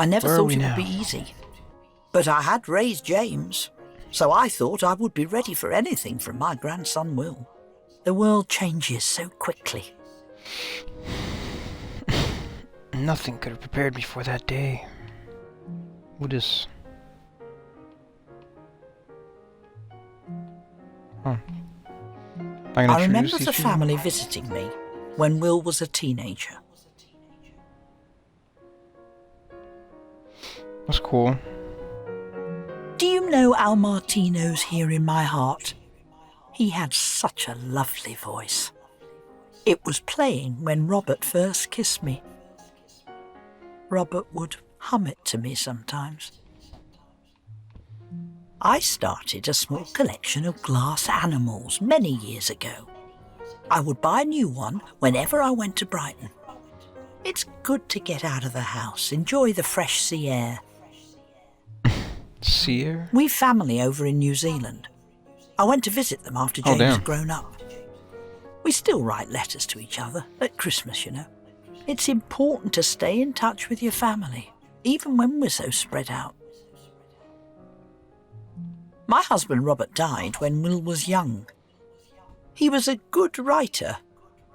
I never Where are thought we it now? would be easy. But I had raised James, so I thought I would be ready for anything from my grandson Will. The world changes so quickly. Nothing could have prepared me for that day. What is... Huh. I remember the family visiting me when Will was a teenager. That's cool. Do you know Al Martino's Here in My Heart? He had such a lovely voice. It was playing when Robert first kissed me. Robert would hum it to me sometimes. I started a small collection of glass animals many years ago. I would buy a new one whenever I went to Brighton. It's good to get out of the house, enjoy the fresh sea air. Sea air? We've family over in New Zealand. I went to visit them after James had grown up. We still write letters to each other at Christmas, you know. It's important to stay in touch with your family, even when we're so spread out. My husband Robert died when Will was young. He was a good writer,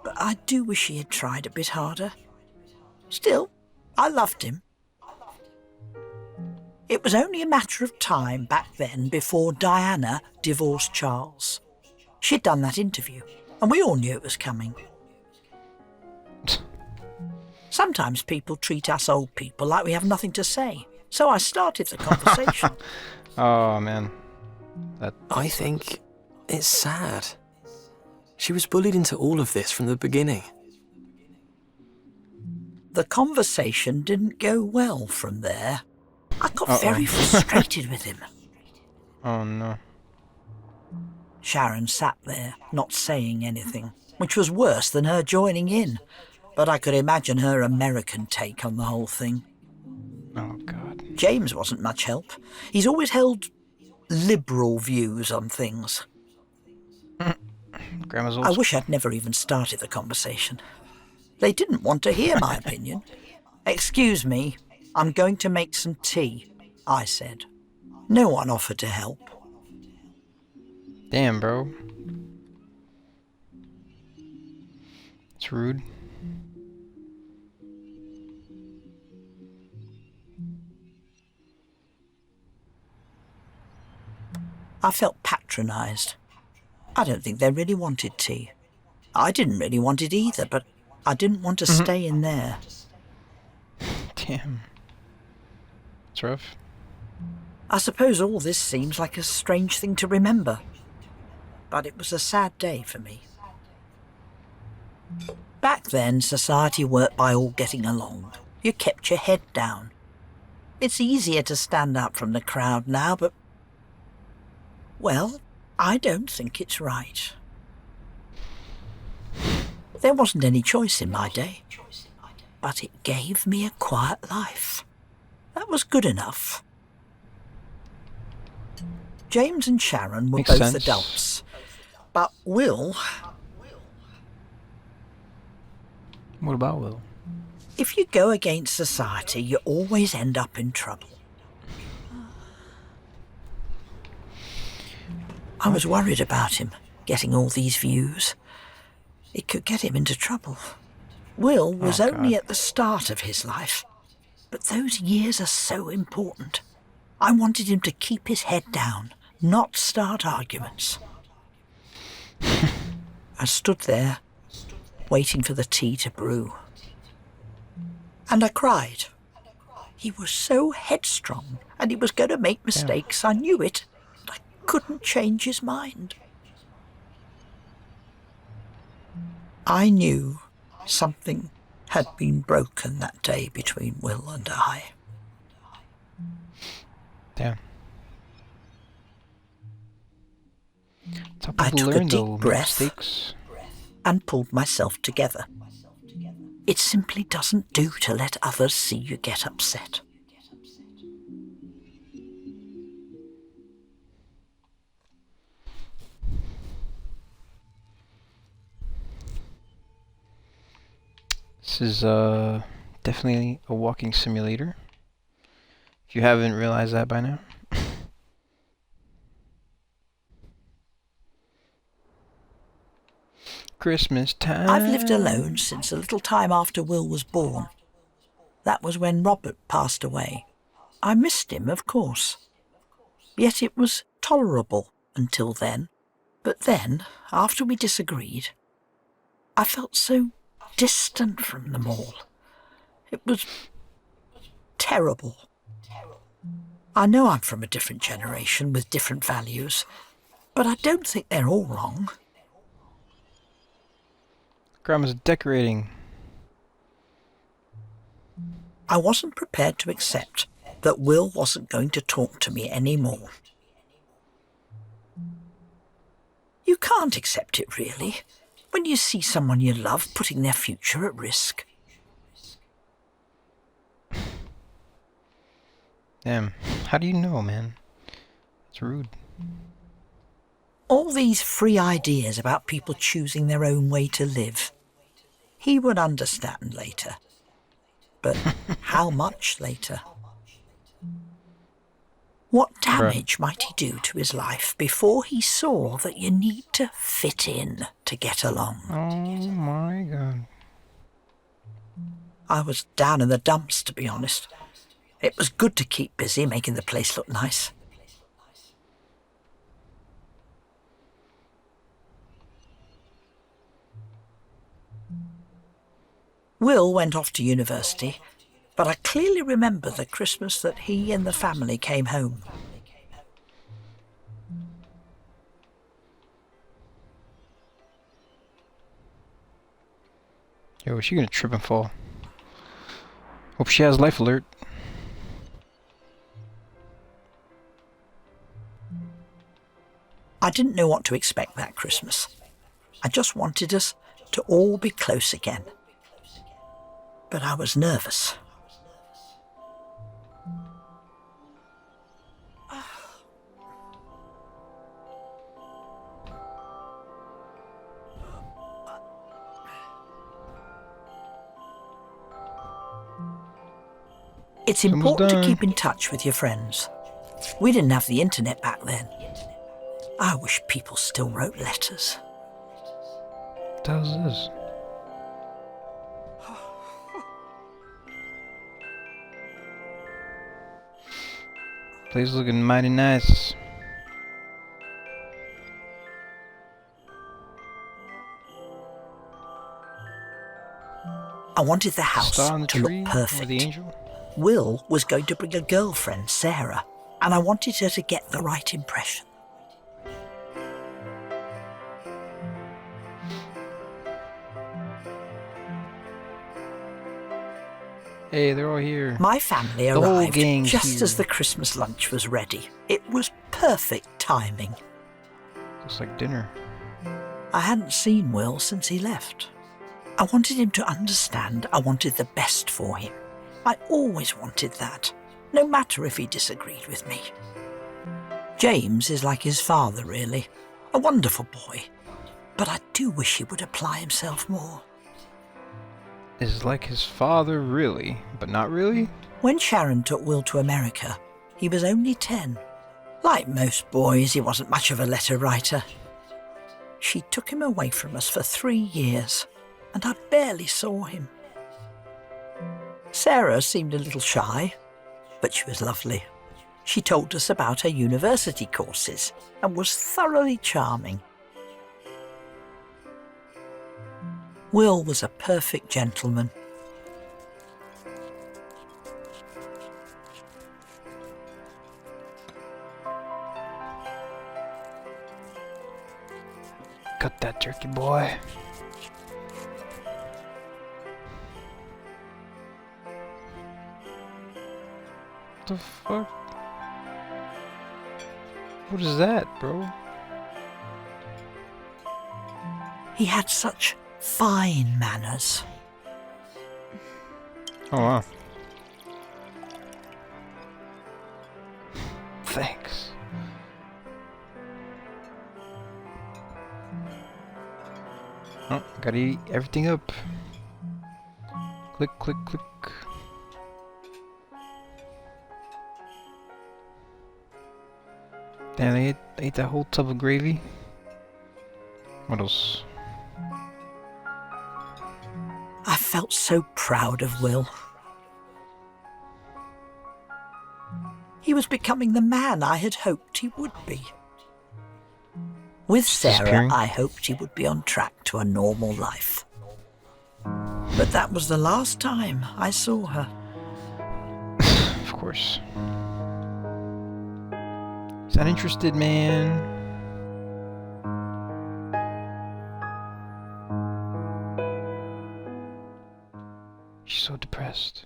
but I do wish he had tried a bit harder. Still, I loved him. It was only a matter of time back then before Diana divorced Charles. She'd done that interview, and we all knew it was coming. Sometimes people treat us old people like we have nothing to say, so I started the conversation. Oh, man. I think it's sad. She was bullied into all of this from the beginning. The conversation didn't go well from there. I got very frustrated with him. Oh, no. Sharon sat there, not saying anything, which was worse than her joining in. But I could imagine her American take on the whole thing. Oh, God. James wasn't much help. He's always held liberal views on things. Grandma's old I wish I'd never even started the conversation. They didn't want to hear my opinion. "Excuse me, I'm going to make some tea," I said. No one offered to help. Damn, bro. It's rude. I felt patronised. I don't think they really wanted tea. I didn't really want it either, but I didn't want to stay in there. Damn. It's rough. I suppose all this seems like a strange thing to remember, but it was a sad day for me. Back then, society worked by all getting along. You kept your head down. It's easier to stand up from the crowd now, but, well, I don't think it's right. There wasn't any choice in my day, but it gave me a quiet life. That was good enough. James and Sharon were Makes both sense. adults, but Will... What about Will? If you go against society, you always end up in trouble. I was worried about him, getting all these views. It could get him into trouble. Will was only at the start of his life, but those years are so important. I wanted him to keep his head down, not start arguments. I stood there, waiting for the tea to brew. And I cried. He was so headstrong, and he was going to make mistakes. I knew it. I couldn't change his mind. I knew something had been broken that day between Will and I. Damn. That's how I people took a learn, though. deep breath Mistakes. and pulled myself together. It simply doesn't do to let others see you get upset. This is definitely a walking simulator. you haven't realized that by now. Christmas time. I've lived alone since a little time after Will was born. That was when Robert passed away. I missed him, of course. Yet it was tolerable until then. But then, after we disagreed, I felt so distant from them all. It was terrible. I know I'm from a different generation with different values, but I don't think they're all wrong. Grandma's decorating. I wasn't prepared to accept that Will wasn't going to talk to me anymore. You can't accept it, really, when you see someone you love putting their future at risk. Damn. How do you know, man? It's rude. All these free ideas about people choosing their own way to live. He would understand later. But how much later? What damage might he do to his life before he saw that you need to fit in to get along? Oh my god. I was down in the dumps, to be honest. It was good to keep busy making the place look nice. Will went off to university, but I clearly remember the Christmas that he and the family came home. Yo, is she gonna trip and fall? Hope she has life alert. I didn't know what to expect that Christmas. I just wanted us to all be close again. But I was nervous. It's important to keep in touch with your friends. We didn't have the internet back then. I wish people still wrote letters. What the hell is this? Place looking mighty nice. I wanted the house Star on the to tree, look or perfect. the angel? Will was going to bring a girlfriend, Sarah, and I wanted her to get the right impression. Hey, they're all here. My family The whole arrived gang's just as here. the Christmas lunch was ready. It was perfect timing. Looks like dinner. I hadn't seen Will since he left. I wanted him to understand I wanted the best for him. I always wanted that, no matter if he disagreed with me. James is like his father, really. A wonderful boy. But I do wish he would apply himself more. Is like his father, really, but not really? When Sharon took Will to America, he was only 10. Like most boys, he wasn't much of a letter writer. She took him away from us for 3 years, and I barely saw him. Sarah seemed a little shy, but she was lovely. She told us about her university courses and was thoroughly charming. Will was a perfect gentleman. Cut that turkey, boy. What the fuck? What is that, bro? He had such fine manners. Oh, wow. Thanks. Oh, gotta eat everything up. Click, click, click. Damn, they ate that whole tub of gravy. What else? I felt so proud of Will. He was becoming the man I had hoped he would be. With Sarah, Disappearing? I hoped he would be on track to a normal life. But that was the last time I saw her. Of course. He's not interested, man. She's so depressed.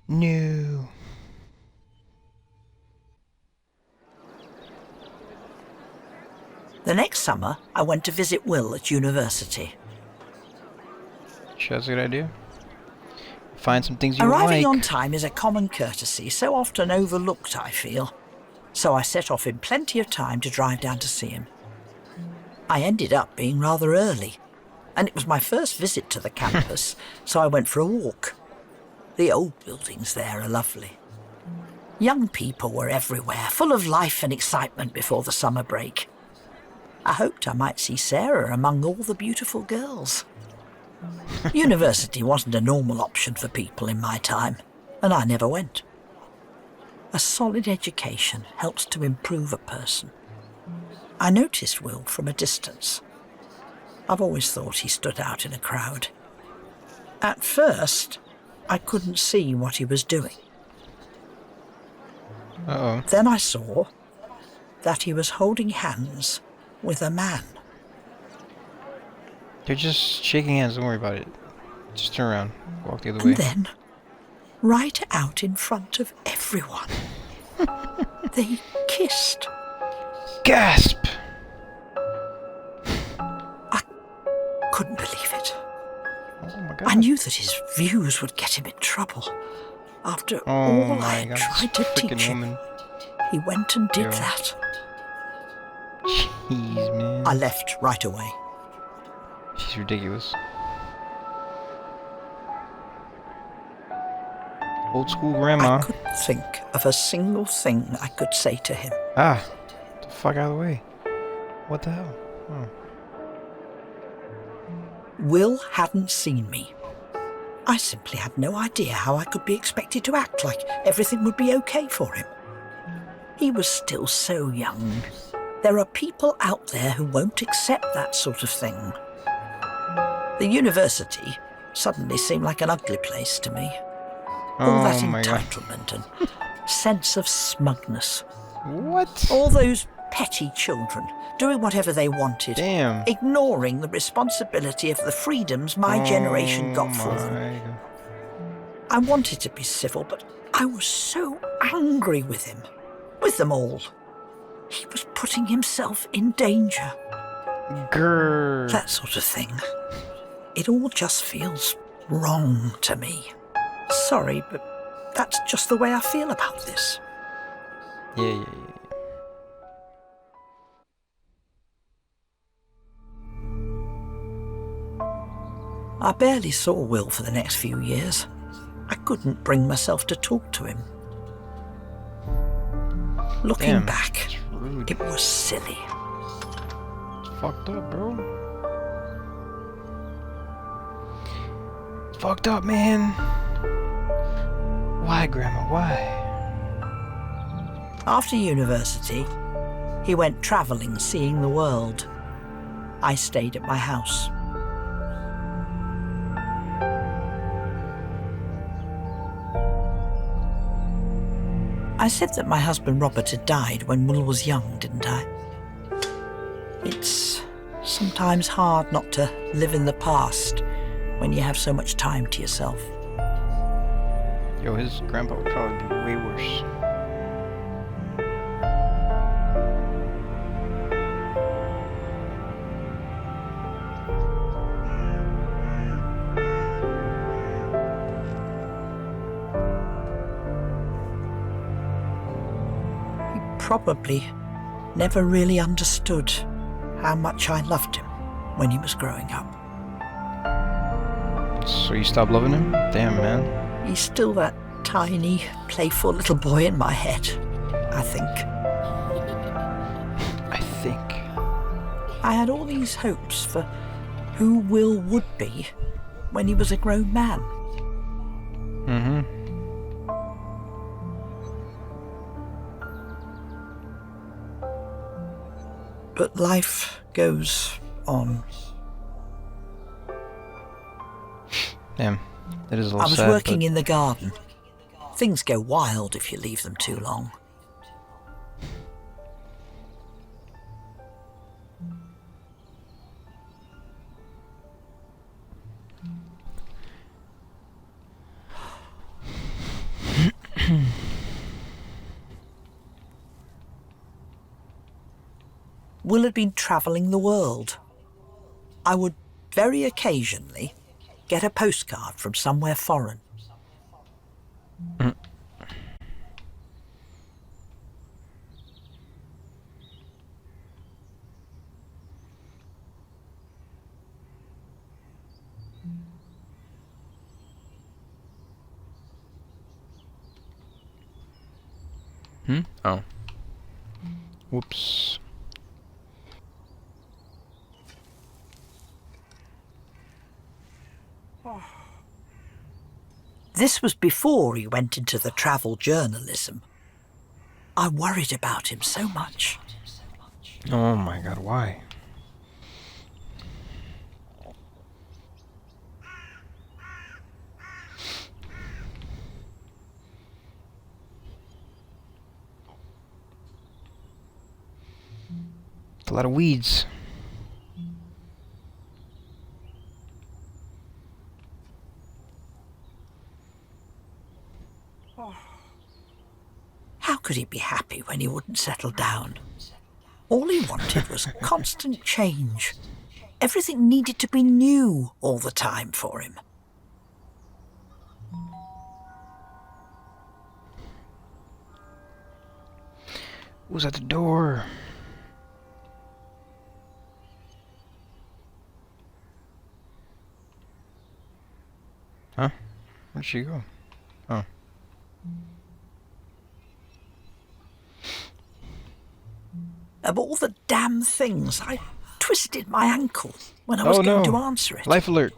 No. The next summer, I went to visit Will at university. Sure, that's a good idea. Find some things you Arriving like. on time is a common courtesy, so often overlooked, I feel. So I set off in plenty of time to drive down to see him. I ended up being rather early, and it was my first visit to the campus, so I went for a walk. The old buildings there are lovely. Young people were everywhere, full of life and excitement before the summer break. I hoped I might see Sarah among all the beautiful girls. University wasn't a normal option for people in my time, and I never went. A solid education helps to improve a person. I noticed Will from a distance. I've always thought he stood out in a crowd. At first, I couldn't see what he was doing. Uh-oh. Then I saw that he was holding hands with a man. They're just shaking hands, don't worry about it. Just turn around. Walk the other way. And then, right out in front of everyone, they kissed. Gasp! I couldn't believe it. Oh my god. I knew that his views would get him in trouble. After all I had tried to teach him, woman. he went and did Yo. that. Jeez, man. I left right away. She's ridiculous. Old school grandma. I couldn't think of a single thing I could say to him. Ah, get the fuck out of the way. What the hell? Oh. Will hadn't seen me. I simply had no idea how I could be expected to act like everything would be okay for him. He was still so young. There are people out there who won't accept that sort of thing. The university suddenly seemed like an ugly place to me. All that my god. entitlement and sense of smugness. What? All those petty children doing whatever they wanted, Damn. ignoring the responsibility of the freedoms my generation got for them. God. I wanted to be civil, but I was so angry with him, with them all. He was putting himself in danger. Grrr. That sort of thing. It all just feels wrong to me. Sorry, but that's just the way I feel about this. Yeah. I barely saw Will for the next few years. I couldn't bring myself to talk to him. Looking Damn, back, that's rude. it was silly. It's fucked up, bro. It's fucked up, man. Why, Grandma? Why? After university, he went travelling, seeing the world. I stayed at my house. I said that my husband Robert had died when Will was young, didn't I? It's sometimes hard not to live in the past when you have so much time to yourself. Yo, his grandpa would probably be way worse. Probably never really understood how much I loved him when he was growing up. So you stopped loving him? Damn, man. He's still that tiny, playful little boy in my head. I think. I think. I had all these hopes for who Will would be when he was a grown man. Mm-hmm. But life goes on. Damn. That is a little I was sad, working but... in the garden. Things go wild if you leave them too long. Will had been travelling the world. I would very occasionally get a postcard from somewhere foreign. Oh. Whoops. This was before he went into the travel journalism. I worried about him so much. Oh my god, why? A lot of weeds. How could he be happy when he wouldn't settle down? All he wanted was constant change. Everything needed to be new all the time for him. Who's at the door? Huh? Where'd she go? Oh. Of all the damn things, I twisted my ankle when I was going to answer it. Life alert.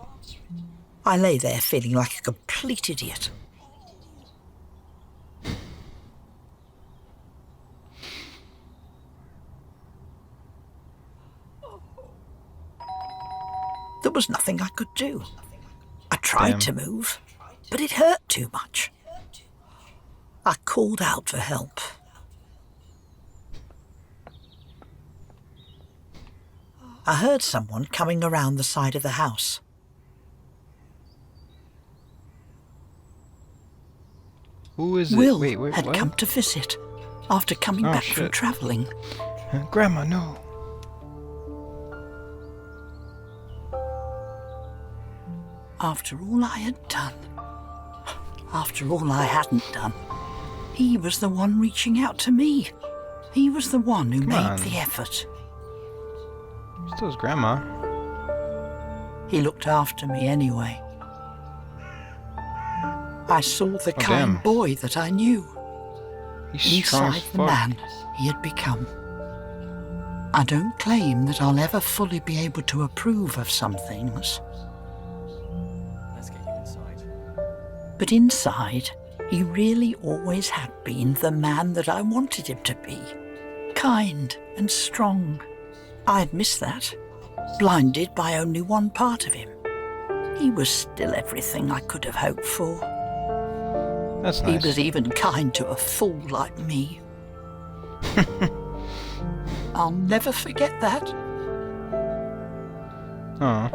I lay there feeling like a complete idiot. There was nothing I could do. I tried to move, but it hurt too much. I called out for help. I heard someone coming around the side of the house. Who is it? Will Wait, had what? come to visit after coming back from travelling. Grandma, no. After all I had done, after all I hadn't done, he was the one reaching out to me. He was the one who made the effort. Still his grandma. He looked after me anyway. I saw the kind boy that I knew inside the man he had become. I don't claim that I'll ever fully be able to approve of some things. Let's get you inside. But inside, he really always had been the man that I wanted him to be. Kind and strong. I'd missed that, blinded by only one part of him. He was still everything I could have hoped for. That's nice. He was even kind to a fool like me. I'll never forget that. Aw.